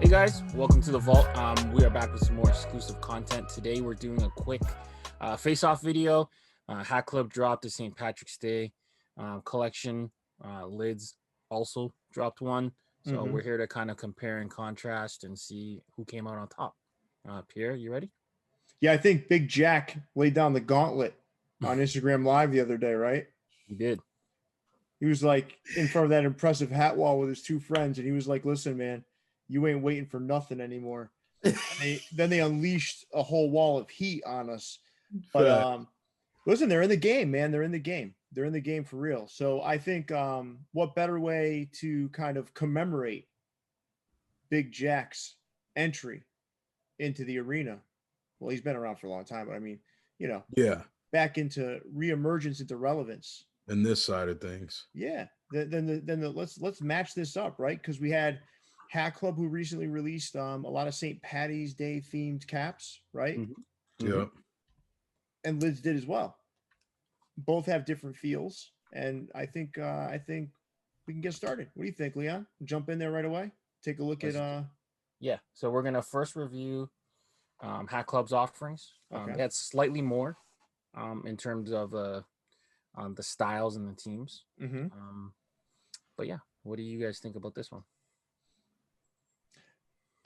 Hey guys, welcome to the Vault. We are back with some more exclusive content. Today we're doing a quick face-off video. Hat Club dropped the St. Patrick's Day collection. Lids also dropped one. So we're here to kind of compare and contrast and see who came out on top. Pierre, you ready? Yeah, I think Big Jack laid down the gauntlet on Instagram Live the other day, right? He did. He was like in front of that impressive hat wall with his two friends, and he was like, "Listen, man, you ain't waiting for nothing anymore." Then they unleashed a whole wall of heat on us. But listen, they're in the game, man. They're in the game. They're in the game for real. So I think what better way to kind of commemorate Big Jack's entry into the arena? Well, he's been around for a long time, but I mean, Yeah, back into reemergence into relevance. and this side of things. Yeah. Let's match this up, right? Because we had Hat Club who recently released a lot of St. Patty's Day themed caps, right? Yep. And Lids did as well. Both have different feels, and I think we can get started. What do you think, Leon? Jump in there right away. Take a look at. Yeah. So we're gonna first review Hat Club's offerings. Okay. That's slightly more in terms of the styles and the teams. But yeah, what do you guys think about this one?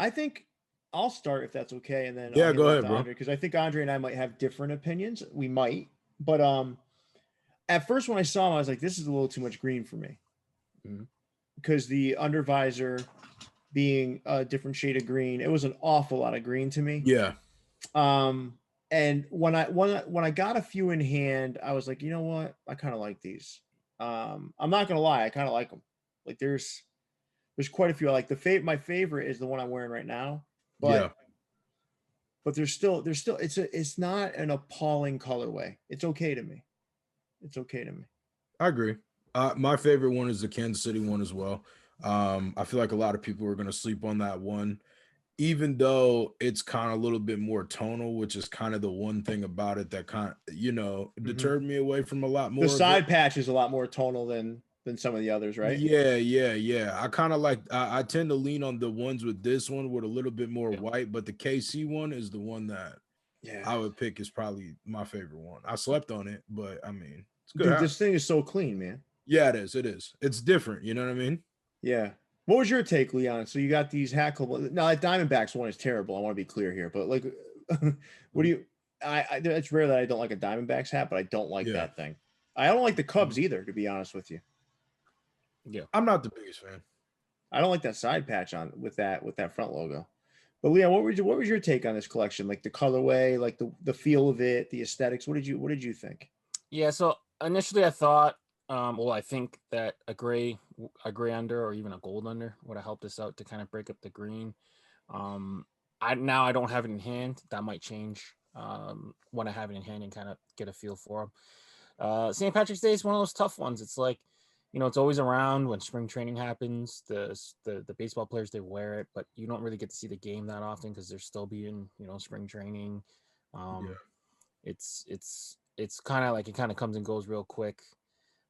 I think I'll start if that's okay, and then Yeah, go ahead, bro. Andre, because I think Andre and I might have different opinions. We might, but at first when I saw him, I was like, "This is a little too much green for me," because the undervisor being a different shade of green, it was an awful lot of green to me. Yeah. And when I got a few in hand, I was like, you know what? I kind of like these. I'm not gonna lie, I kind of like them. Like there's quite a few. I like my favorite is the one I'm wearing right now. But there's still it's not an appalling colorway. It's okay to me. It's okay to me. I agree. My favorite one is the Kansas City one as well. I feel like a lot of people are going to sleep on that one, even though it's kind of a little bit more tonal, which is kind of the one thing about it that kind of, deterred me away from a lot more. The side patch is a lot more tonal than some of the others, right? Yeah. I kind of I tend to lean on the ones with this one with a little bit more white, but the KC one is the one that I would pick is probably my favorite one. I slept on it, but I mean, it's good. Dude, this thing is so clean, man. Yeah, it is. It is. It's different. You know what I mean? Yeah. What was your take, Leon? So you got these Hat Club. Now, that Diamondbacks one is terrible. I want to be clear here, but like, what do you? It's rare that I don't like a Diamondbacks hat, but I don't like that thing. I don't like the Cubs either, to be honest with you. Yeah, I'm not the biggest fan. I don't like that side patch on with that front logo. But Leon, what was your take on this collection? Like the colorway, like the feel of it, the aesthetics. What did you think? Yeah, so initially I thought, I think that a gray under or even a gold under would have helped us out to kind of break up the green. I don't have it in hand. That might change when I have it in hand and kind of get a feel for them. St. Patrick's Day is one of those tough ones. It's like, it's always around when spring training happens. The baseball players, they wear it, but you don't really get to see the game that often because they're still being, spring training. It's kind of like it kind of comes and goes real quick.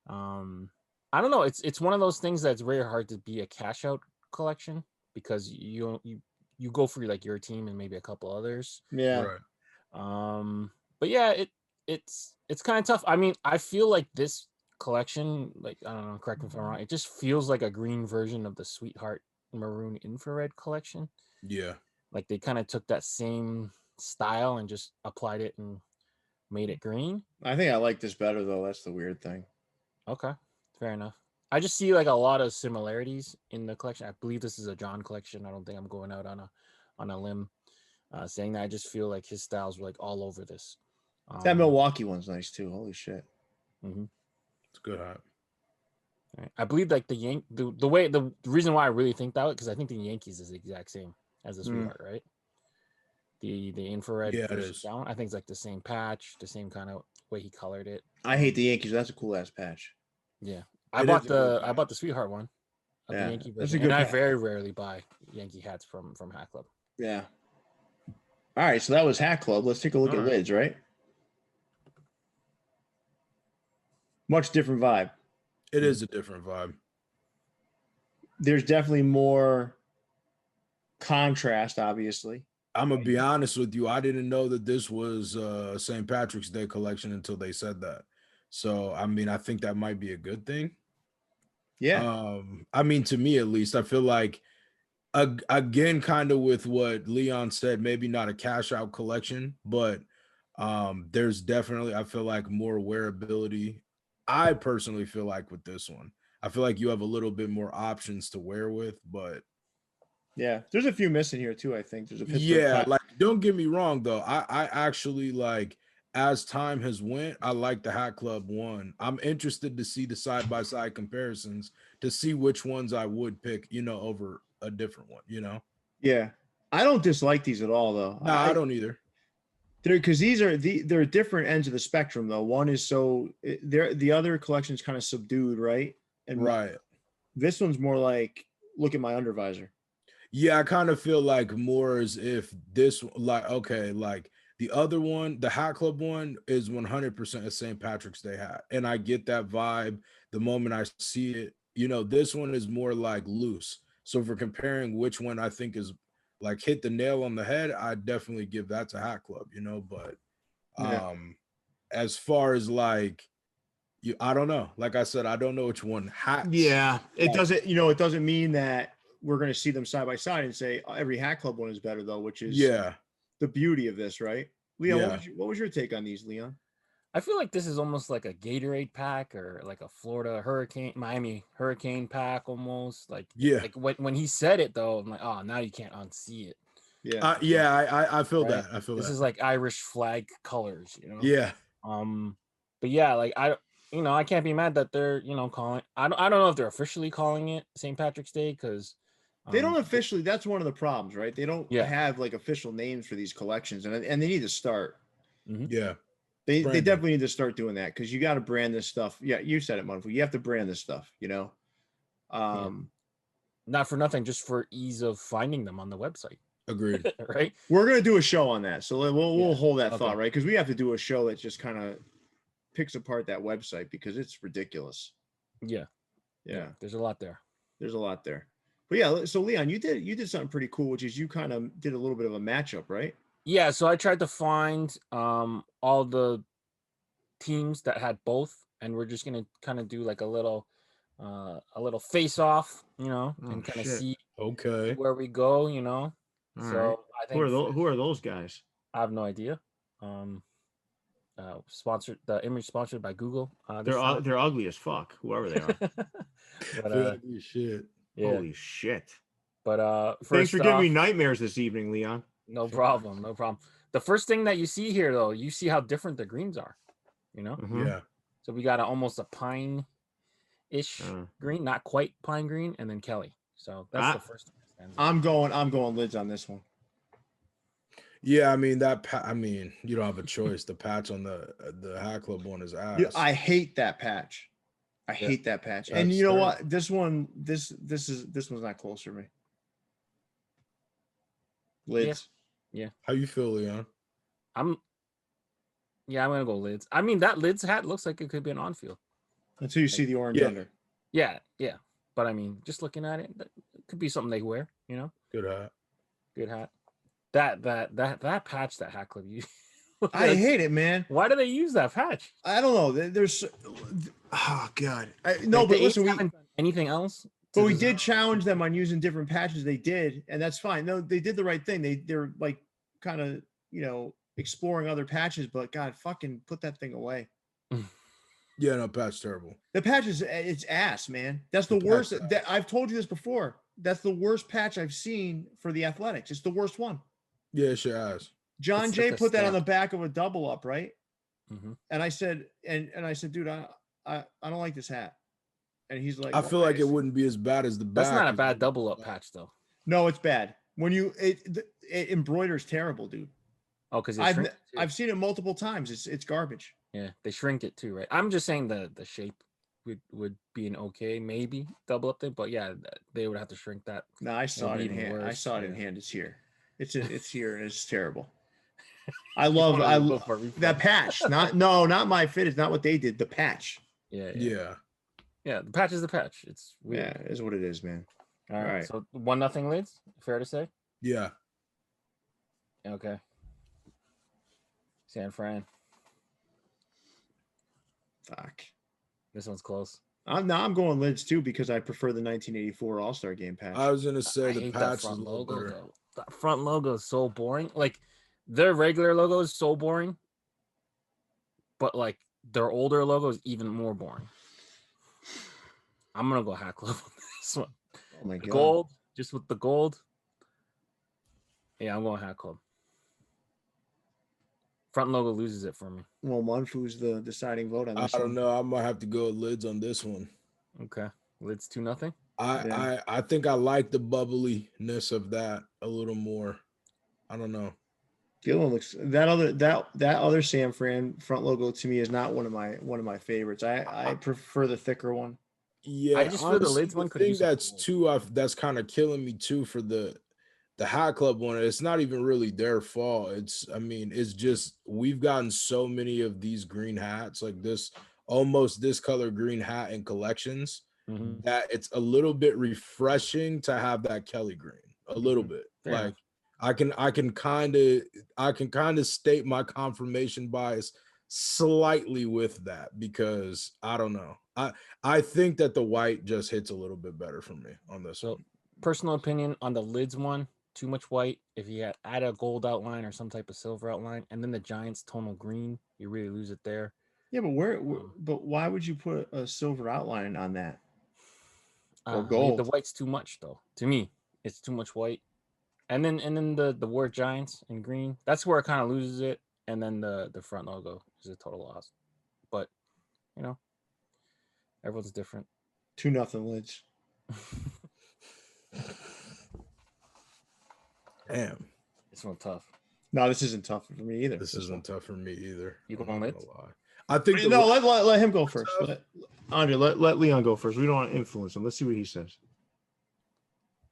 I don't know. It's one of those things that's very hard to be a cash out collection because you go for like your team and maybe a couple others. Yeah. Right. But yeah, it's kind of tough. I mean, I feel like this collection, like, I don't know, correct me if I'm wrong, it just feels like a green version of the Sweetheart Maroon Infrared collection. Yeah. Like they kind of took that same style and just applied it and made it green. I think I like this better though. That's the weird thing. Okay, fair enough. I just see like a lot of similarities in the collection. I believe this is a John collection. I don't think I'm going out on a limb saying that. I just feel like his styles were like all over this. That Milwaukee one's nice too. Holy shit. It's good hat. Right. I believe like the reason why I really think that, because I think the Yankees is the exact same as the Sweetheart, right? The infrared. Yeah, it is. Down. I think it's like the same patch, the same kind of way he colored it. I hate the Yankees. That's a cool ass patch. Yeah, I bought the Sweetheart one. The Yankee version. And I very rarely buy Yankee hats from Hat Club. Yeah. All right, so that was Hat Club. Let's take a look at Lids, right? Much different vibe. It is a different vibe. There's definitely more contrast, obviously. I'm gonna be honest with you. I didn't know that this was St. Patrick's Day collection until they said that. So I mean, I think that might be a good thing. Yeah. I mean, to me at least, I feel like again, kind of with what Leon said, maybe not a cash out collection, but there's definitely, I feel like, more wearability. I personally feel like with this one, I feel like you have a little bit more options to wear with, but Yeah. There's a few missing here too, I think. There's a Pittsburgh yeah, Pirates. like don't get me wrong though. I actually like, as time has went, I like the Hat Club one. I'm interested to see the side by side comparisons to see which ones I would pick, over a different one, Yeah. I don't dislike these at all, though. No, I don't either. They're because they're different ends of the spectrum, though. One is the other collection is kind of subdued, right? And Right. this one's more like, look at my undervisor. Yeah, I kind of feel like more as if this, like, okay, like the other one, the Hat Club one is 100% a St. Patrick's Day hat. And I get that vibe the moment I see it. This one is more like loose. So for comparing which one I think is like hit the nail on the head, I definitely give that to Hat Club, but Yeah. as far as like I don't know. Like I said, I don't know which one hats. Yeah. It doesn't mean that we're going to see them side by side and say every Hat Club one is better, though, which is the beauty of this, right? Leon, Yeah. what was your take on these, Leon? I feel like this is almost like a Gatorade pack or like a Miami Hurricane pack almost. Like when he said it though, I'm like, oh, now you can't unsee it. Yeah. I feel Right? that. I feel this that. is like Irish flag colors, Yeah. But yeah, like I can't be mad that they're calling. I don't know if they're officially calling it St. Patrick's Day because they don't officially. That's one of the problems, right? They don't have like official names for these collections, and they need to start. Mm-hmm. Yeah. They definitely need to start doing that because you got to brand this stuff. Yeah, you said it, Monfort. You have to brand this stuff, Not for nothing, just for ease of finding them on the website. Agreed. Right? We're gonna do a show on that, so we'll hold that thought, right? Because we have to do a show that just kind of picks apart that website because it's ridiculous. Yeah. There's a lot there. But yeah, so Leon, you did something pretty cool, which is you kind of did a little bit of a matchup, right? Yeah, so I tried to find all the teams that had both, and we're just gonna kind of do like a little face off, and kind of see where we go, All so right. I think who are those guys? I have no idea. The image sponsored by Google. They're ugly as fuck, whoever they are. But shit. Yeah. Holy shit. But thanks for giving me nightmares this evening, Leon. No problem. The first thing that you see here, though, you see how different the greens are. Mm-hmm. Yeah. So we got almost a pine-ish green, not quite pine green, and then Kelly. So that's the first one. I'm going lids on this one. Yeah, I mean you don't have a choice. The patch on the Hat Club one is ass. Yeah, I hate that patch. Hate that patch. And you know what? This one's not close for me. Lids. Yeah. How you feel, Leon? I'm gonna go lids. I mean, that lids hat looks like it could be an on-field. Until you see the orange under. Yeah. But I mean, just looking at it, it could be something they wear. Good hat. That patch that Hat Club used. I hate it, man. Why do they use that patch? I don't know. There's God. But listen, we haven't done anything else. But we did challenge them on using different patches. They did, and that's fine. No, they did the right thing. They're like kind of exploring other patches, but God, fucking put that thing away. Yeah, no, patch terrible. The patch it's ass, man. That's the worst. I've told you this before. That's the worst patch I've seen for the Athletics. It's the worst one. Yeah, it's your ass. John Jay put that on the back of a double up, right? Mm-hmm. And I said, dude, I don't like this hat. And he's like, I feel like it wouldn't be as bad as the back. That's not a bad double up patch, though. No, it's bad. When it embroiders terrible, dude. Oh, because I've seen it multiple times. It's garbage. Yeah, they shrink it too, right? I'm just saying the shape would be an okay, maybe double up thing, but yeah, they would have to shrink that. No, I saw it in hand. I saw it in hand. It's here. It's here, and it's terrible. I love that patch. Not my fit. It's not what they did. The patch. Yeah. The patch is the patch. It's weird. Yeah, it is what it is, man. All right. So 1-0 lids. Fair to say. Yeah. Okay. San Fran. Fuck. This one's close. I'm going lids too because I prefer the 1984 All-Star Game patch. I was gonna say I the hate that patch is a front little logo better. though. That front logo is so boring. Like their regular logo is so boring, but like their older logo is even more boring. I'm gonna go Hat Club on this one. Oh my The god. gold, just with the gold. Yeah, I'm going Hat Club. Front logo loses it for me. Well, Monfu's the deciding vote on I this don't one. know. I might have to go with lids on this one. Okay, lids 2-0. I think I like the bubbliness of that a little more. I don't know. Gillen looks that other San Fran front logo to me is not one of my favorites. I prefer the thicker one. Yeah, I just feel the lids one the could thing use some that's gold. too that's kind of killing me too for the Hat Club one. It's not even really their fault. It's just we've gotten so many of these green hats, like this almost this color green hat in collections, Mhm. that it's a little bit refreshing to have that Kelly green. A little bit. Fair Like enough. I can kind of state my confirmation bias slightly with that because I don't know. I think that the white just hits a little bit better for me on this So, one. personal opinion on the lids one, too much white. If you add a gold outline or some type of silver outline, and then the Giants tonal green, you really lose it there. Yeah, but but why would you put a silver outline on that? Or The gold? white's too much though. To me, it's too much white. And then the word Giants in green, that's where it kind of loses it. And then the front logo is a total loss. But you know, everyone's different. 2-0 lids. Damn. This one's tough. No, this isn't tough for me either. This isn't tough for me either. You I'm going not lids? gonna lie. I think No, let him go first. Andre, let Leon go first. We don't want to influence him. Let's see what he says.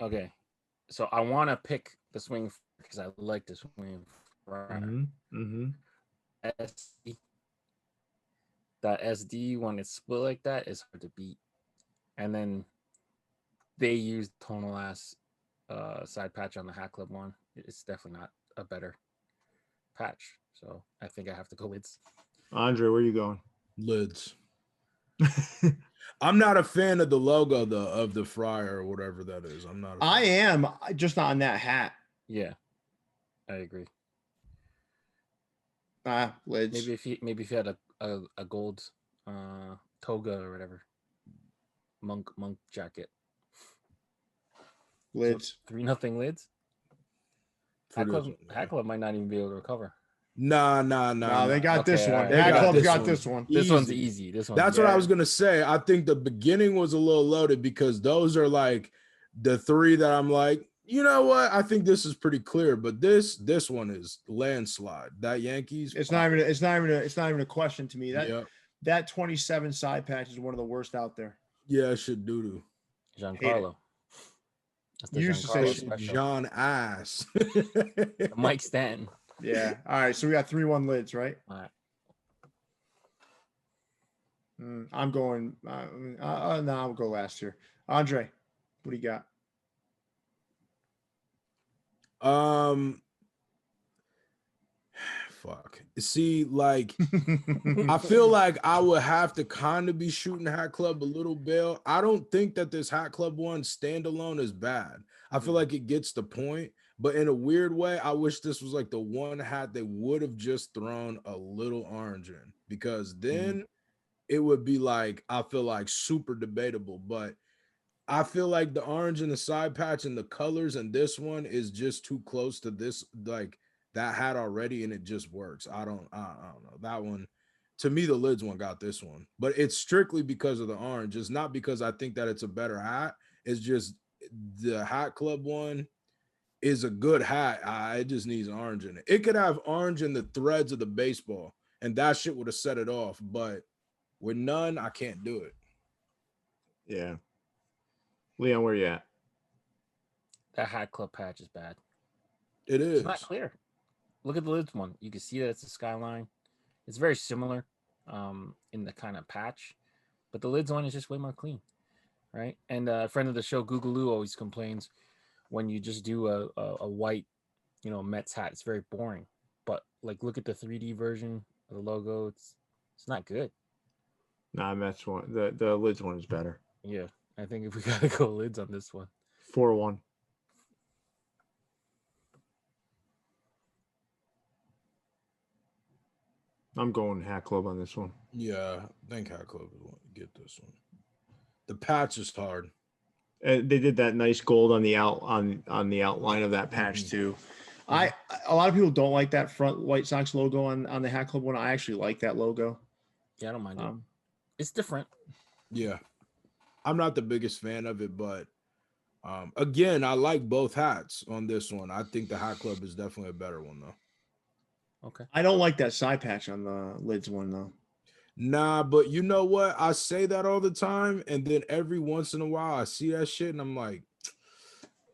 Okay, so I want to pick the swing because I like the swing. SD. That SD when it's split like that is hard to beat, and then they used tonal ass side patch on the Hat Club one. It's definitely not a better patch, so I think I have to go lids. Andre, where are you going? lids. I'm not a fan of the logo of the Friar or whatever that is. I'm not. I am just not on that hat. Yeah, I agree. Lids. Maybe if you had a gold toga or whatever, monk jacket. Lids. So 3-0 lids. Hat Club might not even be able to recover. Nah. They got this one. They Hat Club's got this one. This one's easy. That's what I was gonna say. I think the beginning was a little loaded because those are like the three that I'm like, you know what? I think this is pretty clear, but this one is landslide. That Yankees. It's not even a question to me. That 27 side patch is one of the worst out there. Yeah, shit doo-doo. Giancarlo. That's the used to say John Ass. Mike Stanton. Yeah. All right. So we got 3-1 lids, right? All right. I'm going. No, I'll go last here. Andre, what do you got? Fuck. See, like, I feel like I would have to kind of be shooting Hat Club a little bit. I don't think that this Hat Club one standalone is bad. I feel like it gets the point, but in a weird way, I wish this was like the one hat they would have just thrown a little orange in, because then it would be like, I feel like super debatable. But I feel like the orange and the side patch and the colors and this one is just too close to this, like that hat already, and it just works. I don't know. That one, to me, the lids one got this one, but it's strictly because of the orange. It's not because I think that it's a better hat. It's just the Hat Club one is a good hat. It just needs orange in it. It could have orange in the threads of the baseball, and that shit would have set it off. But with none, I can't do it. Yeah. Leon, where you at? That Hat Club patch is bad. It is. It's not clear. Look at the lids one. You can see that it's a skyline. It's very similar in the kind of patch, but the lids one is just way more clean, right? And a friend of the show, Googaloo, always complains, when you just do a white, Mets hat, it's very boring. But like, look at the 3D version of the logo. It's not good. Nah, Mets one. The lids one is better. Yeah, I think if we gotta go lids on this one. 4-1. I'm going Hat Club on this one. Yeah, I think Hat Club will get this one. The patch is hard. They did that nice gold on the the outline of that patch too. A lot of people don't like that front White Sox logo on the Hat Club one. I actually like that logo. Yeah, I don't mind it. It's different. Yeah, I'm not the biggest fan of it, but again, I like both hats on this one. I think the Hat Club is definitely a better one though. Okay. I don't like that side patch on the lids one though. Nah, but you know what? I say that all the time, and then every once in a while I see that shit and I'm like,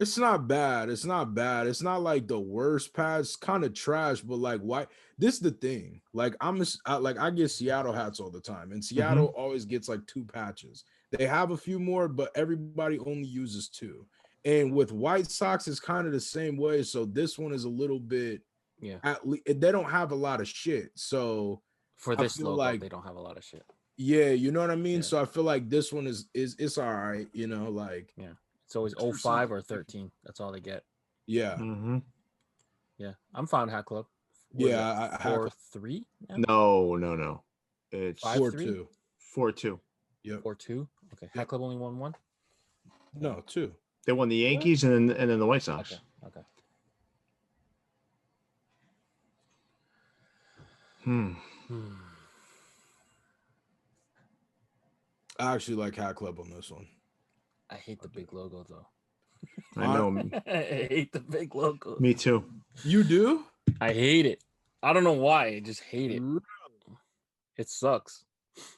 it's not bad. It's not bad. It's not like the worst patch. It's kind of trash, but like, why? This is the thing. Like, I get Seattle hats all the time, and Seattle always gets like 2 patches. They have a few more, but everybody only uses 2. And with White Sox, it's kind of the same way. So this one is a little bit, at least they don't have a lot of shit. So for this logo, like, they don't have a lot of shit. Yeah, you know what I mean? Yeah. So I feel like this one is it's all right, like it's always 05 or 13. That's all they get. Yeah. Yeah. I'm fine Hat Club. Yeah, 4-3? No. It's 4-2. 4-2. Yep. 4-2. Okay. Hat Club only won 1? No, 2. They won the Yankees and then the White Sox. Okay. I actually like Hat Club on this one. I hate the big logo though. I know. I hate the big logo. Me too. You do? I hate it. I don't know why. I just hate it. It sucks.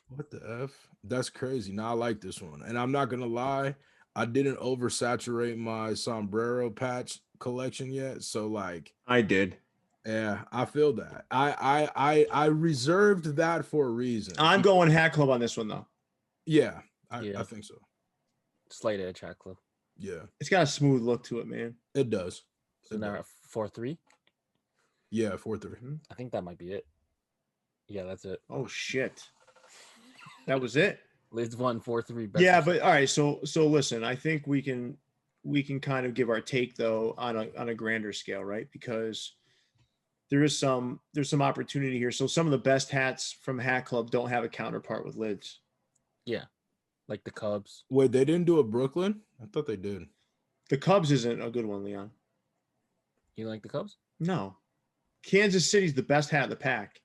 What the F? That's crazy. Now I like this one. And I'm not gonna lie, I didn't oversaturate my sombrero patch collection yet. So like I did. Yeah, I feel that. I reserved that for a reason. I'm going Hat Club on this one though. Yeah, I think so. Slight edge Hat Club. Yeah. It's got a smooth look to it, man. It does. So now at 4-3? Yeah, 4-3. I think that might be it. Yeah, that's it. Oh shit. That was it. Lids won 4-3. Yeah, but all right. So listen, I think we can kind of give our take though on a grander scale, right? Because there's some opportunity here. So some of the best hats from Hat Club don't have a counterpart with lids. Yeah, like the Cubs. Wait, they didn't do a Brooklyn? I thought they did. The Cubs isn't a good one, Leon. You like the Cubs? No. Kansas City's the best hat in the pack.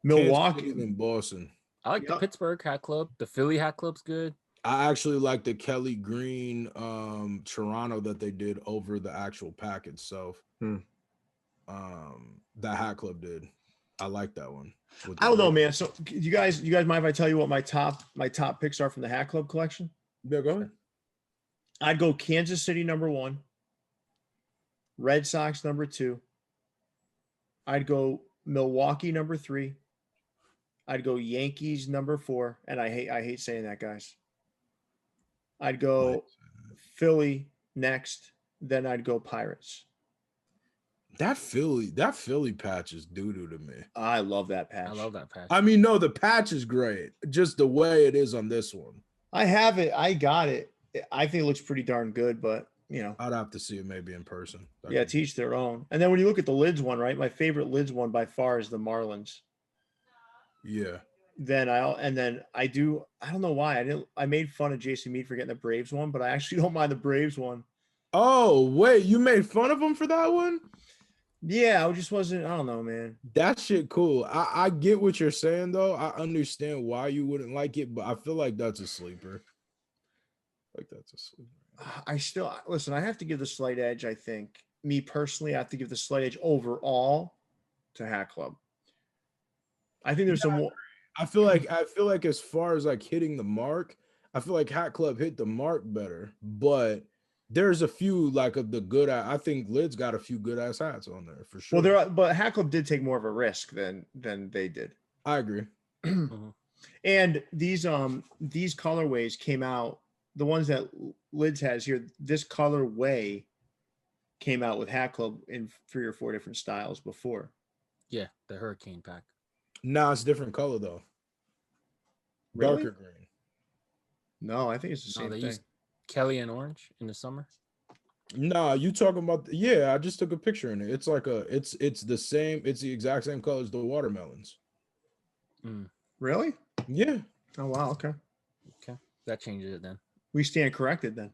Milwaukee and Boston. I like the Pittsburgh Hat Club. The Philly Hat Club's good. I actually like the Kelly Green Toronto that they did over the actual pack itself. That Hat Club did. I like that one. I don't know, man. So you guys mind if I tell you what my top picks are from the Hat Club collection? Yeah, go ahead. I'd go Kansas City number 1, Red Sox number 2. I'd go Milwaukee number 3. I'd go Yankees number 4, and I hate saying that, guys. I'd go Philly next, then I'd go Pirates. That Philly patch is doo-doo to me. I love that patch. I love that patch. I mean, no, the patch is great. Just the way it is on this one. I have it. I got it. I think it looks pretty darn good, but I'd have to see it maybe in person. Yeah, to each their own. And then when you look at the lids one, right? My favorite lids one by far is the Marlins. Yeah. Then I don't know why I made fun of Jason Mead for getting the Braves one, but I actually don't mind the Braves one. Oh, wait, you made fun of him for that one? Yeah, I just wasn't. I don't know, man. That shit cool. I get what you're saying though. I understand why you wouldn't like it, but I feel like that's a sleeper. I still listen. I have to give the slight edge. I think me personally, I have to give the slight edge overall to Hat Club. I think there's some more. I feel like as far as like hitting the mark, I feel like Hat Club hit the mark better, but there's a few like of the good. I think Lid's got a few good ass hats on there for sure. Well, but Hat Club did take more of a risk than they did. I agree. And these colorways came out the ones that Lids has here, this colorway came out with Hat Club in 3 or 4 different styles before. Yeah, the Hurricane pack. Nah, it's different color though. Really? Darker green. No, I think it's the No, same they thing. used Kelly and orange in the summer. Nah, you talking about? Yeah, I just took a picture in it. It's like it's the same. It's the exact same color as the watermelons. Really? Yeah, Oh wow. Okay. Okay, that changes it then. We stand corrected then.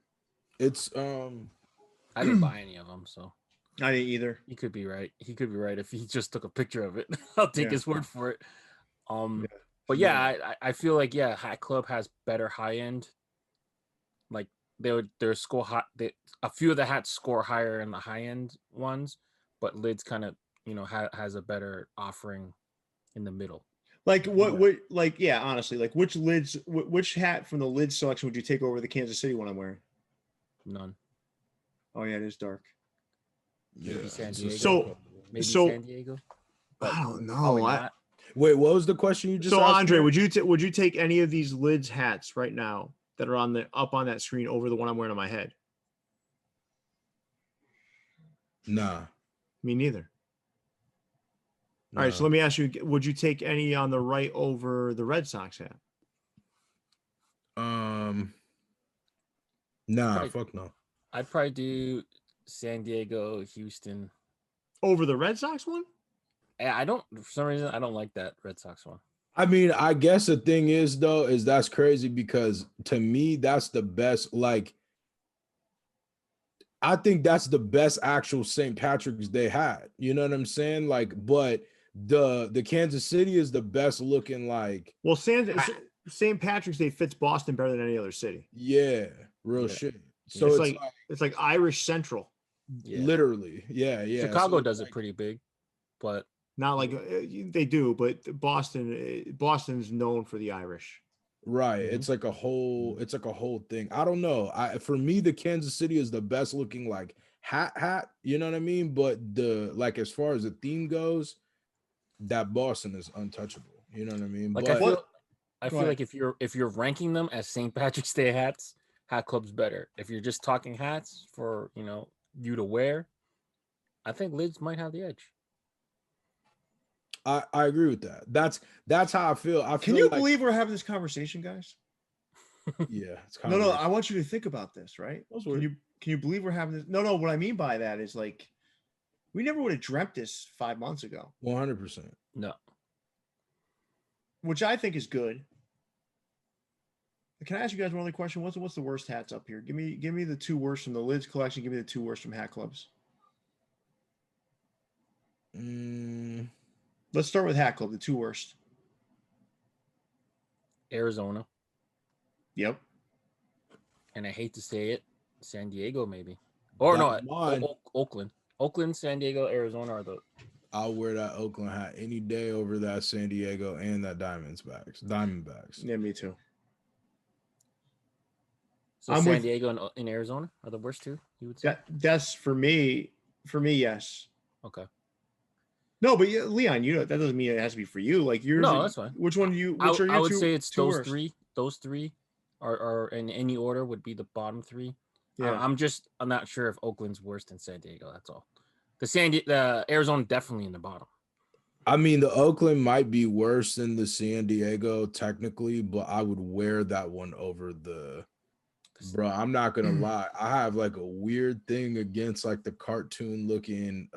it's I didn't buy any of them, so I didn't either. he could be right. He could be right if he just took a picture of it. I'll take Yeah. his word for it. Yeah. But yeah, I feel like Hat Club has better high end. Like their score hot. A few of the hats score higher in the high end ones, but Lids kind of has a better offering in the middle. Like what like yeah, honestly, like which Lids which hat from the Lids selection would you take over the Kansas City one I'm wearing? None. Oh yeah, it is dark. Maybe San it's the Diego. same Maybe so- San Diego. But I don't know. probably not. Wait, what was the question you just So asked Andre, me? would you take any of these Lids hats right now that are up on that screen over the one I'm wearing on my head? Nah. Me neither. All right, so let me ask you: would you take any on the right over the Red Sox hat? Nah, Probably- fuck no. I'd probably do San Diego, Houston. Over the Red Sox one? I don't, for some reason, I don't like that Red Sox one. I mean, I guess the thing is though, is that's crazy because to me, that's the best. Like, I think that's the best actual St. Patrick's Day hat. You know what I'm saying? Like, but the Kansas City is the best looking. Like, Well, St. Patrick's Day fits Boston better than any other city. yeah, real Yeah. shit. So It's like Irish Central. Yeah. literally, yeah. Chicago So does like, it pretty big, but Not like they do, but Boston's known for the Irish. right. Mhm. It's like a whole thing. I don't know. For me, the Kansas City is the best looking like hat. You know what I mean? But like as far as the theme goes, that Boston is untouchable. You know what I mean? like but I feel like if you're ranking them as St. Patrick's Day hats, Hat Club's better. If you're just talking hats for you to wear, I think Lids might have the edge. I agree with that. That's how I feel. Can you believe we're having this conversation, guys? Yeah, it's kind No, of I want you to think about this, right? That's Can weird. you believe we're having this? No, what I mean by that is like we never would have dreamt this 5 months ago, 100%. No. which I think is good. Can I ask you guys one other question? What's the worst hats up here? Give me the 2 worst from the Lids collection. Give me the 2 worst from Hat Clubs. Let's start with Hat Club, the 2 worst. Arizona, Yep. and I hate to say it, San Diego maybe. Or That's no, mine. Oakland. Oakland, San Diego, Arizona are the I'll wear that Oakland hat any day over that San Diego and that Diamondbacks. Yeah, me too. So I'm San with- Diego and Arizona are the worst two, you would say? That's for me, yes. Okay. No, but Leon, that doesn't mean it has to be for you. Like yours. No, that's fine. Which one which are your I would two, say it's two those worst? three. Those three are in any order would be the bottom 3. Yeah. I'm not sure if Oakland's worse than San Diego. That's all. The Arizona definitely in the bottom. I mean, the Oakland might be worse than the San Diego technically, but I would wear that one over the. Bro, I'm not gonna lie. I have like a weird thing against like the cartoon looking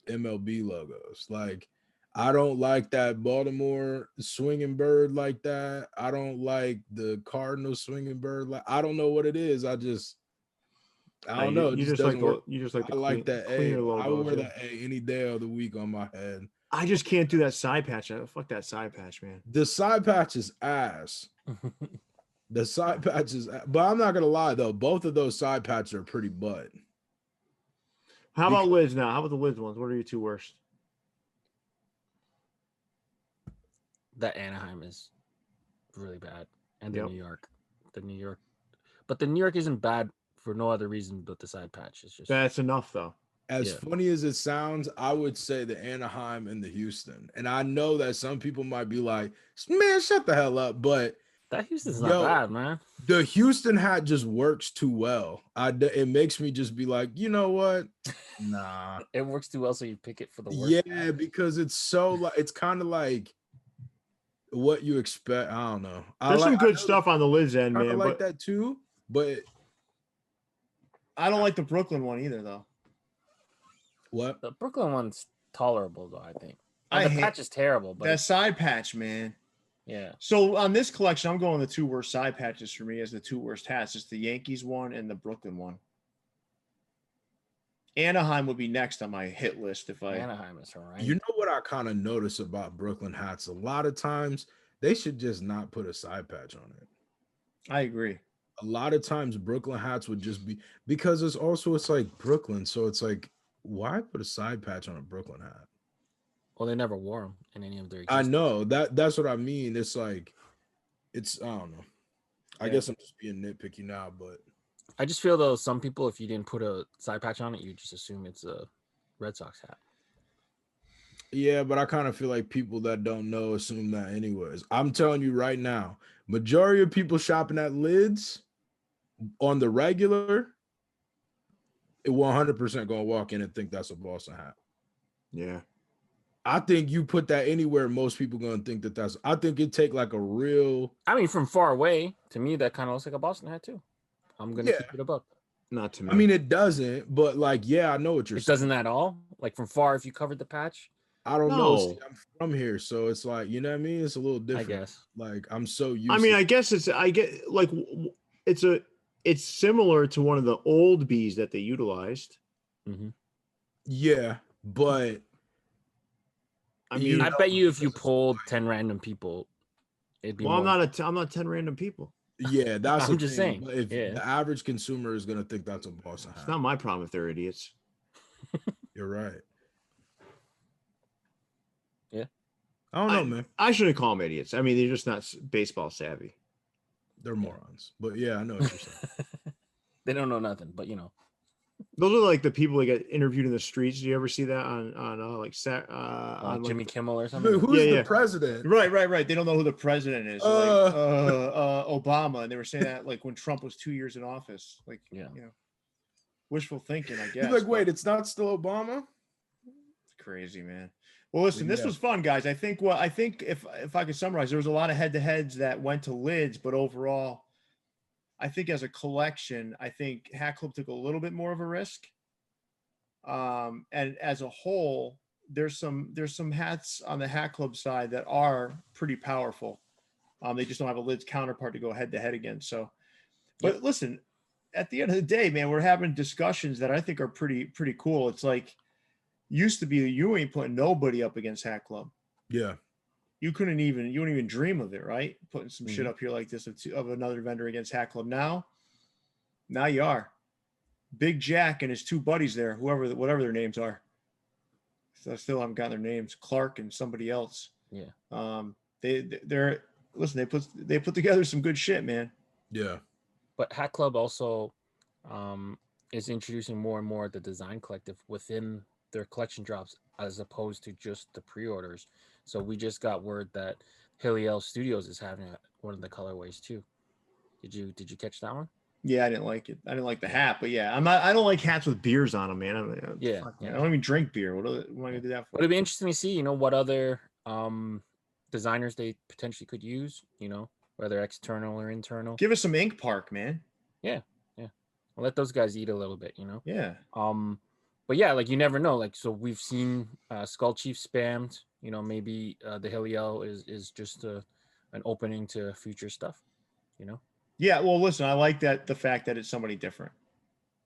MLB logos. Like, I don't like that Baltimore swinging bird like that. I don't like the Cardinal swinging bird. Like, I don't know what it is. I don't know. It You just just like doesn't work. the I like that A. cleaner I would logos. wear Yeah. that A any day of the week on my head. I just can't do that side patch. Fuck that side patch, man. The side patch is ass. The side patches, but I'm not gonna lie though, both of those side patches are pretty butt. How about Lids now? How about the Lids ones? What are your 2 worst? That Anaheim is really bad, and Yep. New York, but the New York isn't bad for no other reason but the side patch. It's just That's enough though. As Yeah. funny as it sounds, I would say the Anaheim and the Houston. And I know that some people might be like, man, shut the hell up. But That Houston's not Yo, bad, man. the Houston hat just works too well. It makes me just be like, you know what? Nah. It works too well, so you pick it for the worst. Yeah, because it's so like it's kind of like what you expect. I don't know. There's some good stuff on the lids end, I man. like But that too, but I don't like the Brooklyn one either, though. what? The Brooklyn one's tolerable, though. I think. I The hate patch is terrible, but that side patch, man. yeah. So on this collection, I'm going the two worst side patches for me as the two worst hats. It's the Yankees one and the Brooklyn one. Anaheim would be next on my hit list if I. Anaheim is horrendous. You know what I kind of notice about Brooklyn hats? A lot of times they should just not put a side patch on it. I agree. A lot of times Brooklyn hats would just be because it's like Brooklyn, so it's like why put a side patch on a Brooklyn hat? Well, they never wore them in any of their. I know that's what I mean. It's like I don't know. I guess I'm just being nitpicky now, but I just feel though some people, if you didn't put a side patch on it, you just assume it's a Red Sox hat. yeah, but I kind of feel like people that don't know assume that anyways. I'm telling you right now, majority of people shopping at lids on the regular, it 100% gonna walk in and think that's a Boston hat. Yeah. I think you put that anywhere, most people gonna think that's. I think it take like a real. I mean, from far away, to me, that kind of looks like a Boston hat too. I'm gonna keep it above. Not to me. I mean, it doesn't, but like, yeah, I know what you're saying. It doesn't at all. Like from far, if you covered the patch. I don't know. See, I'm from here, so it's like, you know what I mean? It's a little different. I guess. Like I'm so used. I mean, I guess it's similar to one of the old bees that they utilized. Mm-hmm. Yeah, but I mean, I bet you if you polled 10 random people, it'd be. Well, I'm not 10 random people. Yeah, that's. I'm just saying. If the average consumer is gonna think that's a Boston hat, it's not my problem if they're idiots. You're right. Yeah. I don't know, man. I shouldn't call them idiots. I mean, they're just not baseball savvy. They're morons. But yeah, I know what you're saying. They don't know nothing, but you know. Those are like the people that get interviewed in the streets. Do you ever see that on Jimmy Kimmel or something? Who's the president? Right. They don't know who the president is. Obama, and they were saying that like when Trump was 2 years in office. Like, you know, wishful thinking, I guess. He's like, wait, it's not still Obama? It's crazy, man. Well, listen, this was fun, guys. I think if I could summarize, there was a lot of head-to-heads that went to lids, but overall, I think as a collection, I think Hat Club took a little bit more of a risk. And as a whole, there's some hats on the Hat Club side that are pretty powerful. They just don't have a lids counterpart to go head-to-head against. So, but listen, at the end of the day, man, we're having discussions that I think are pretty cool. It's like, used to be you ain't putting nobody up against Hat Club. Yeah. You wouldn't even dream of it, right? Putting some shit up here like this of another vendor against Hat Club. Now you are. Big Jack and his two buddies there, whatever their names are. So I still haven't gotten their names. Clark and somebody else. Yeah. They're listen, they put together some good shit, man. Yeah. But Hat Club also is introducing more and more the design collective within their collection drops as opposed to just the pre-orders. So we just got word that Heliel Studios is having one of the colorways too. Did you catch that one? Yeah, I didn't like it. I didn't like the hat, but yeah, I don't like hats with beers on them, man. I don't even drink beer. What am I gonna do that for? It'd be interesting to see, what other designers they potentially could use, whether external or internal. Give us some Ink Park, man. Yeah. I'll let those guys eat a little bit, Yeah. But yeah, like you never know. Like, so we've seen Skull Chief spammed. Maybe the Heliel is just an opening to future stuff. Yeah. Well, listen, I like the fact that it's somebody different.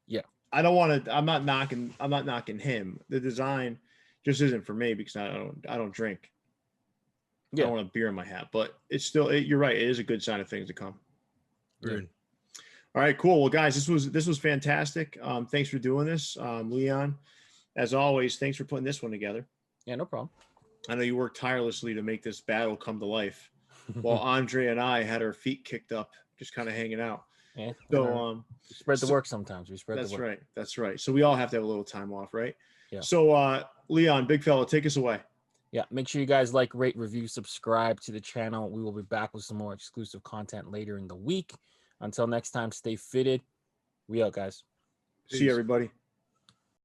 Yeah. I don't want to. I'm not knocking him. The design just isn't for me because I don't drink. Yeah. I don't want a beer in my hat, but it's still. You're right. It is a good sign of things to come. Good. Yeah. All right, cool. Well, guys, this was fantastic. Thanks for doing this, Leon. As always, thanks for putting this one together. Yeah, no problem. I know you worked tirelessly to make this battle come to life, while Andre and I had our feet kicked up, just kind of hanging out. Yeah. So we spread the work sometimes. We spread the work. That's right. That's right. So we all have to have a little time off, right? Yeah. So Leon, big fella, take us away. Yeah, make sure you guys like, rate, review, subscribe to the channel. We will be back with some more exclusive content later in the week. Until next time, stay fitted. We out, guys. See you, everybody.